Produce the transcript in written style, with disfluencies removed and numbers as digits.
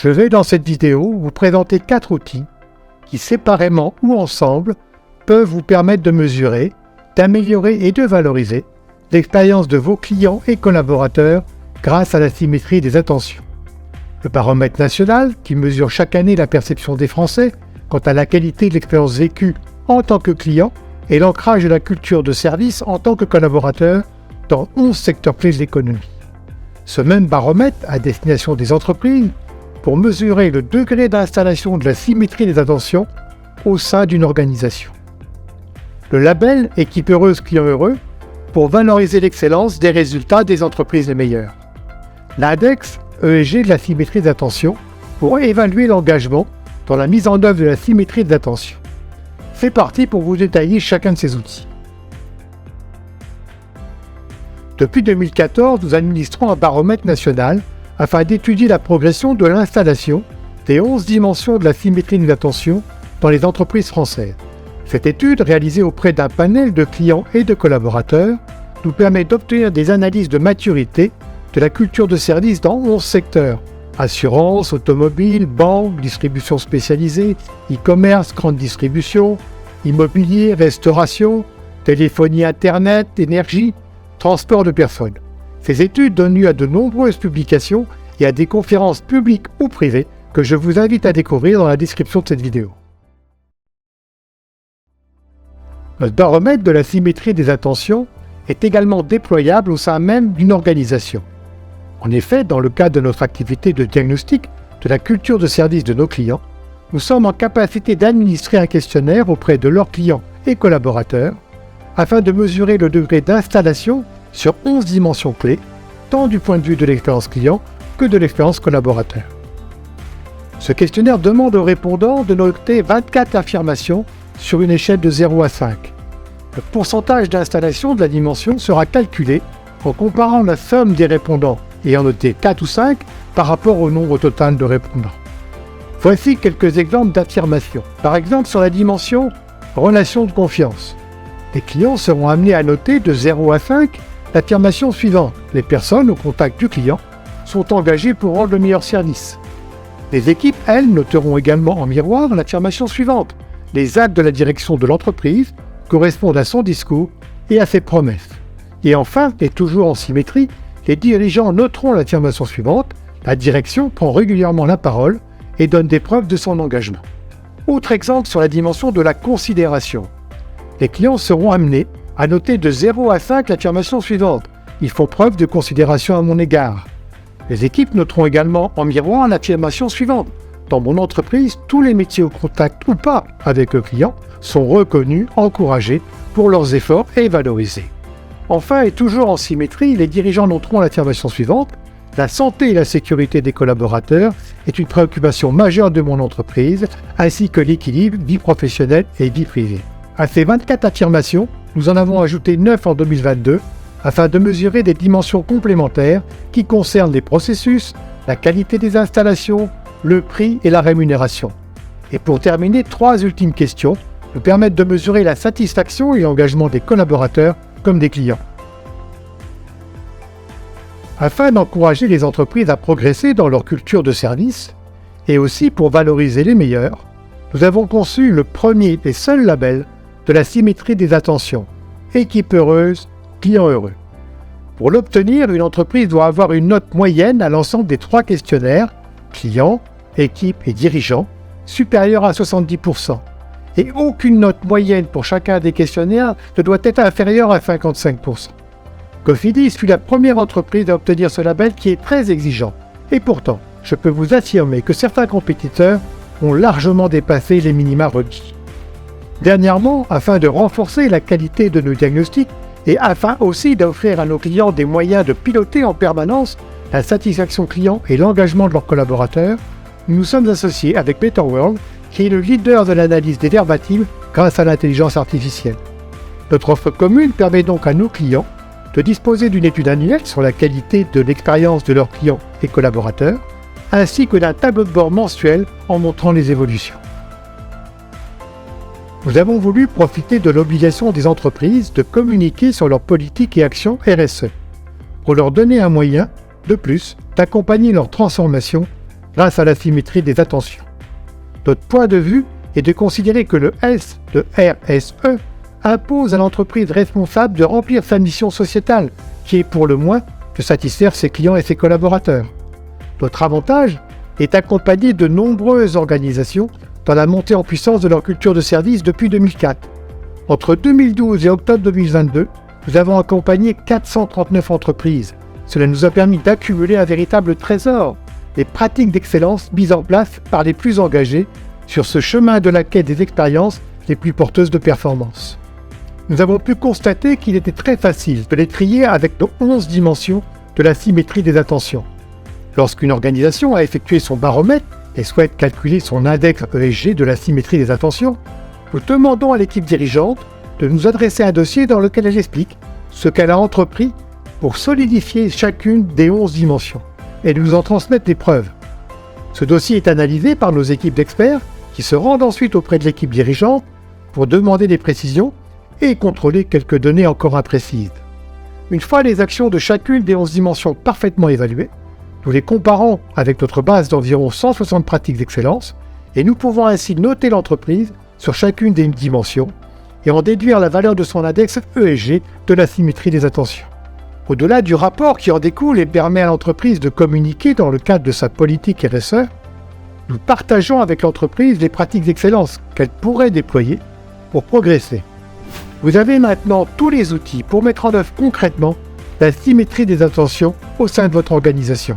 Je vais dans cette vidéo vous présenter 4 outils qui, séparément ou ensemble, peuvent vous permettre de mesurer, d'améliorer et de valoriser l'expérience de vos clients et collaborateurs grâce à la symétrie des attentions. Le baromètre national, qui mesure chaque année la perception des Français quant à la qualité de l'expérience vécue en tant que client et l'ancrage de la culture de service en tant que collaborateur dans 11 secteurs clés de l'économie. Ce même baromètre à destination des entreprises pour mesurer le degré d'installation de la symétrie des attentions au sein d'une organisation. Le label Équipe heureuse, client heureux pour valoriser l'excellence des résultats des entreprises les meilleures. L'index ESG de la symétrie des attentions pour évaluer l'engagement dans la mise en œuvre de la symétrie des attentions. C'est parti pour vous détailler chacun de ces outils. Depuis 2014, nous administrons un baromètre national afin d'étudier la progression de l'installation des 11 dimensions de la symétrie des attentions dans les entreprises françaises. Cette étude, réalisée auprès d'un panel de clients et de collaborateurs, nous permet d'obtenir des analyses de maturité de la culture de service dans 11 secteurs: assurance, automobile, banque, distribution spécialisée, e-commerce, grande distribution, immobilier, restauration, téléphonie internet, énergie, transport de personnes. Ces études donnent lieu à de nombreuses publications et à des conférences publiques ou privées que je vous invite à découvrir dans la description de cette vidéo. Notre baromètre de la symétrie des attentions est également déployable au sein même d'une organisation. En effet, dans le cadre de notre activité de diagnostic de la culture de service de nos clients, nous sommes en capacité d'administrer un questionnaire auprès de leurs clients et collaborateurs afin de mesurer le degré d'installation sur 11 dimensions clés, tant du point de vue de l'expérience client que de l'expérience collaborateur. Ce questionnaire demande aux répondants de noter 24 affirmations sur une échelle de 0 à 5. Le pourcentage d'installation de la dimension sera calculé en comparant la somme des répondants ayant noté 4 ou 5 par rapport au nombre total de répondants. Voici quelques exemples d'affirmations. Par exemple, sur la dimension relation de confiance, les clients seront amenés à noter de 0 à 5 l'affirmation suivante: les personnes au contact du client sont engagées pour rendre le meilleur service. Les équipes, elles, noteront également en miroir l'affirmation suivante: les actes de la direction de l'entreprise correspondent à son discours et à ses promesses. Et enfin, et toujours en symétrie, les dirigeants noteront l'affirmation suivante: la direction prend régulièrement la parole et donne des preuves de son engagement. Autre exemple sur la dimension de la considération. Les clients seront amenés à noter de 0 à 5 l'affirmation suivante: ils font preuve de considération à mon égard. Les équipes noteront également en miroir l'affirmation suivante: dans mon entreprise, tous les métiers au contact ou pas avec le client sont reconnus, encouragés pour leurs efforts et valorisés. Enfin, et toujours en symétrie, les dirigeants noteront l'affirmation suivante: la santé et la sécurité des collaborateurs est une préoccupation majeure de mon entreprise, ainsi que l'équilibre vie professionnelle et vie privée. À ces 24 affirmations, nous en avons ajouté 9 en 2022, afin de mesurer des dimensions complémentaires qui concernent les processus, la qualité des installations, le prix et la rémunération. Et pour terminer, 3 ultimes questions nous permettent de mesurer la satisfaction et l'engagement des collaborateurs comme des clients. Afin d'encourager les entreprises à progresser dans leur culture de service, et aussi pour valoriser les meilleurs, nous avons conçu le premier et seul label de la symétrie des attentions: Équipe heureuse, client heureux. Pour l'obtenir, une entreprise doit avoir une note moyenne à l'ensemble des 3 questionnaires, client, équipe et dirigeant, supérieure à 70%. Et aucune note moyenne pour chacun des questionnaires ne doit être inférieure à 55%. Cofidis fut la première entreprise à obtenir ce label qui est très exigeant. Et pourtant, je peux vous affirmer que certains compétiteurs ont largement dépassé les minima requis. Dernièrement, afin de renforcer la qualité de nos diagnostics et afin aussi d'offrir à nos clients des moyens de piloter en permanence la satisfaction client et l'engagement de leurs collaborateurs, nous nous sommes associés avec Betterworld, qui est le leader de l'analyse des verbatims grâce à l'intelligence artificielle. Notre offre commune permet donc à nos clients de disposer d'une étude annuelle sur la qualité de l'expérience de leurs clients et collaborateurs, ainsi que d'un tableau de bord mensuel en montrant les évolutions. Nous avons voulu profiter de l'obligation des entreprises de communiquer sur leurs politiques et actions RSE, pour leur donner un moyen, de plus, d'accompagner leur transformation grâce à la symétrie des attentions. Notre point de vue est de considérer que le S de RSE impose à l'entreprise responsable de remplir sa mission sociétale, qui est pour le moins de satisfaire ses clients et ses collaborateurs. Notre avantage est accompagné de nombreuses organisations dans la montée en puissance de leur culture de service depuis 2004. Entre 2012 et octobre 2022, nous avons accompagné 439 entreprises. Cela nous a permis d'accumuler un véritable trésor, les pratiques d'excellence mises en place par les plus engagés sur ce chemin de la quête des expériences les plus porteuses de performance. Nous avons pu constater qu'il était très facile de les trier avec nos 11 dimensions de la symétrie des attentions. Lorsqu'une organisation a effectué son baromètre et souhaite calculer son index ESG de la symétrie des attentions, nous demandons à l'équipe dirigeante de nous adresser un dossier dans lequel elle explique ce qu'elle a entrepris pour solidifier chacune des 11 dimensions et nous en transmettre des preuves. Ce dossier est analysé par nos équipes d'experts qui se rendent ensuite auprès de l'équipe dirigeante pour demander des précisions et contrôler quelques données encore imprécises. Une fois les actions de chacune des 11 dimensions parfaitement évaluées, nous les comparons avec notre base d'environ 160 pratiques d'excellence et nous pouvons ainsi noter l'entreprise sur chacune des dimensions et en déduire la valeur de son index ESG de la symétrie des attentions. Au-delà du rapport qui en découle et permet à l'entreprise de communiquer dans le cadre de sa politique RSE, nous partageons avec l'entreprise les pratiques d'excellence qu'elle pourrait déployer pour progresser. Vous avez maintenant tous les outils pour mettre en œuvre concrètement la symétrie des attentions au sein de votre organisation.